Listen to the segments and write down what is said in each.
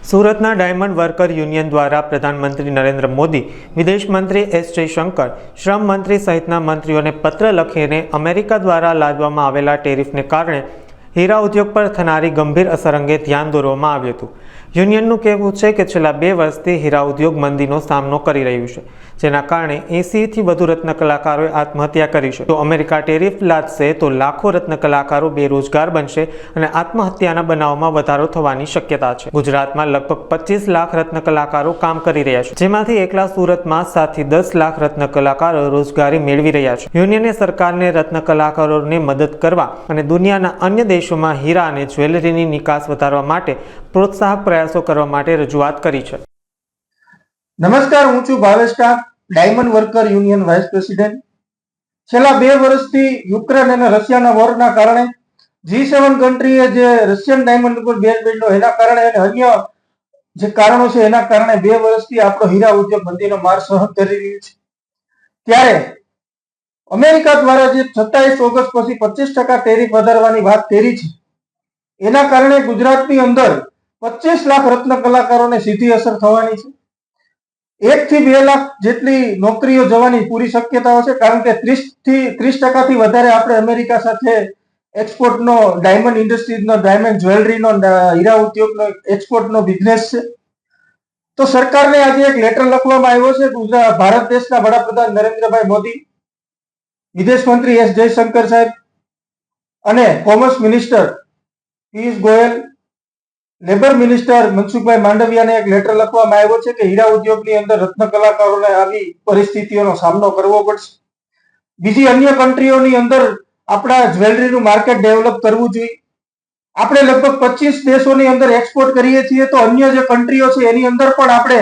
સુરતના diamond worker union દ્વારા પ્રધાનમંત્રી નરેન્દ્ર મોદી, વિદેશ મંત્રી એસ જયશંકર, શ્રમ મંત્રી સહિતના મંત્રીઓને પત્ર લખીને અમેરિકા દ્વારા લાદવામાં આવેલા ટેરિફને કારણે હીરા ઉદ્યોગ પર થનારી ગંભીર અસર અંગે ધ્યાન દોરવામાં આવ્યું હતું. યુનિયનનું કહેવું છે કે છેલ્લા 2 વર્ષથી હીરા ઉદ્યોગ મંદીનો સામનો કરી રહ્યું છે, જેના કારણે 80થી વધુ રત્ન કલાકારોએ આત્મહત્યા કરી છે. જો અમેરિકા ટેરિફ લાદશે તો લાખો રત્ન કલાકારો બેરોજગાર બનશે અને આત્મહત્યાના બનાવમાં વધારો થવાની શક્યતા છે. ગુજરાતમાં લગભગ 25 લાખ રત્ન કલાકારો કામ કરી રહ્યા છે, જેમાંથી એકલા સુરતમાં 7 થી 10 લાખ રત્ન કલાકારો રોજગારી મેળવી રહ્યા છે. યુનિયને સરકારને રત્ન કલાકારોને મદદ કરવા અને દુનિયાના અન્ય દેશોમાં હીરા અને જ્વેલરીની નિકાસ વધારવા માટે પ્રોત્સાહક પ્રયાસો કરવા માટે રજૂઆત કરી છે. નમસ્કાર, હું છું Bhavesh Tank, diamond worker union vice president. છેલ્લા 2 વર્ષથી યુક્રેન અને રશિયાના વોરના કારણે G7 કન્ટ્રીએ જે રશિયન ડાયમંડ ઉપર બેન બેન્ડો એના કારણે અને અન્ય જે કારણો છે એના કારણે 2 વર્ષથી આપણો હીરા ઉદ્યોગ મંદીનો માર સહન કરી રહ્યું છે. ત્યારે અમેરિકા દ્વારા જે 27 ઓગસ્ટ પછી 25% ટેરિફ વધારવાની વાત કરી છે, એના કારણે ગુજરાતની અંદર 25 લાખ રત્ન કલાકારોને સીધી અસર થવાની છે. 1 થી 2 લાખ જેટલી નોકરીઓ જવાની પૂરી શક્યતાઓ છે, કારણ કે 30% થી વધારે આપણે અમેરિકા સાથે એક્સપોર્ટનો, ડાયમંડ ઇન્ડસ્ટ્રીઝનો, ડાયમંડ જ્વેલરીનો, હીરા ઉદ્યોગનો એક્સપોર્ટનો બિઝનેસ છે. તો સરકારને આજે એક લેટર લખવામાં આવ્યો છે. ભારત દેશના વડાપ્રધાન નરેન્દ્રભાઈ મોદી, વિદેશ મંત્રી એસ જયશંકર સાહેબ અને commerce minister Piyush Goyal, labour minister Mansukhbhai માંડવિયાને એક લેટર લખવામાં આવ્યો છે કે હીરા ઉદ્યોગની અંદર રત્ન કલાકારોને આવી પરિસ્થિતિઓનો સામનો કરવો પડશે. બીજી અન્ય કન્ટ્રીઓની અંદર આપણા જ્વેલરીનું માર્કેટ ડેવલપ કરવું જોઈએ. આપણે લગભગ 25 દેશોની અંદર એક્સપોર્ટ કરીએ છીએ, તો અન્ય જે કન્ટ્રીઓ છે એની અંદર પણ આપણે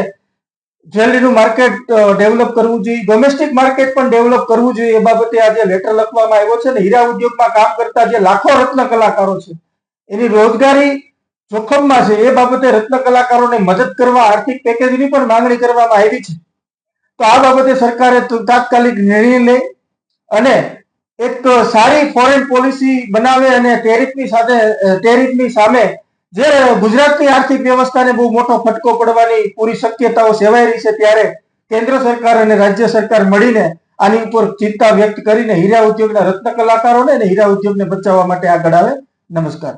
જ્વેલરીનું માર્કેટ ડેવલપ કરવું જોઈએ, ડોમેસ્ટિક માર્કેટ પણ ડેવલપ કરવું જોઈએ. એ બાબતે આજે લેટર લખવામાં આવ્યો છે. અને હીરા ઉદ્યોગમાં કામ કરતા જે લાખો રત્ન કલાકારો છે એની રોજગારી જોખમમાં છે, એ બાબતે રત્ન કલાકારોને મદદ કરવા આર્થિક પેકેજની પણ માંગણી કરવામાં આવી છે. તો આ બાબતે સરકારે તાત્કાલિક નિર્ણય લે અને એક સારી ફોરેન પોલિસી બનાવે અને ટેરિફની સામે જે ગુજરાતની આર્થિક વ્યવસ્થાને બહુ મોટો ફટકો પડવાની પૂરી શક્યતાઓ સેવાઈ રહી છે, ત્યારે કેન્દ્ર સરકાર અને રાજ્ય સરકાર મળીને આની ઉપર ચિંતા વ્યક્ત કરીને હીરા ઉદ્યોગના રત્ન કલાકારોને અને હીરા ઉદ્યોગને બચાવવા માટે આગળ આવે. નમસ્કાર.